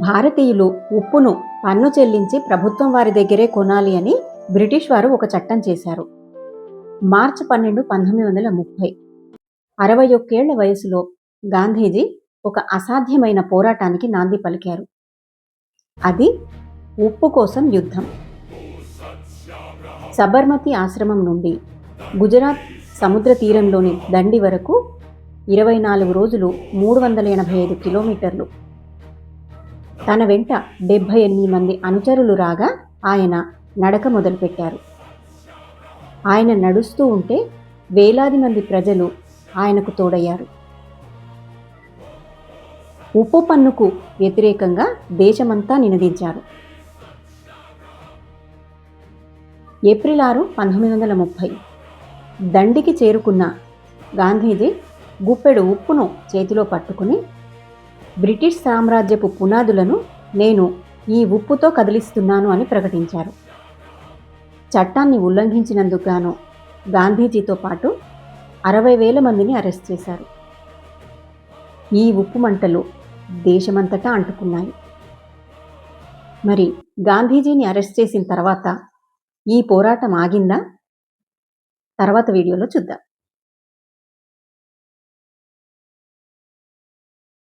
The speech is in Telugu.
భారతీయులు ఉప్పును పన్ను చెల్లించి ప్రభుత్వం వారి దగ్గరే కొనాలి అని బ్రిటిష్ వారు ఒక చట్టం చేశారు. మార్చి 12, 1930 61 ఏళ్ల వయసులో గాంధీజీ ఒక అసాధ్యమైన పోరాటానికి నాంది పలికారు. అది ఉప్పు కోసం యుద్ధం. సబర్మతి ఆశ్రమం నుండి గుజరాత్ సముద్ర తీరంలోని దండి వరకు 24 రోజులు 385 కిలోమీటర్లు. తన వెంట 78 మంది అనుచరులు రాగా ఆయన నడక మొదలుపెట్టారు. ఆయన నడుస్తూ ఉంటే వేలాది మంది ప్రజలు ఆయనకు తోడయ్యారు. ఉప్పు పన్నుకు వ్యతిరేకంగా దేశమంతా నినదించారు. ఏప్రిల్ 6, 1930 దండికి చేరుకున్న గాంధీజీ గుప్పెడు ఉప్పును చేతిలో పట్టుకుని, బ్రిటిష్ సామ్రాజ్యపు పునాదులను నేను ఈ ఉప్పుతో కదిలిస్తున్నాను అని ప్రకటించారు. చట్టాన్ని ఉల్లంఘించినందుకు గాను గాంధీజీతో పాటు 60,000 మందిని అరెస్ట్ చేశారు. ఈ ఉప్పు మంటలు దేశమంతటా అంటుకున్నాయి. మరి గాంధీజీని అరెస్ట్ చేసిన తర్వాత ఈ పోరాటం ఆగిందా? తర్వాత వీడియోలో చూద్దాం.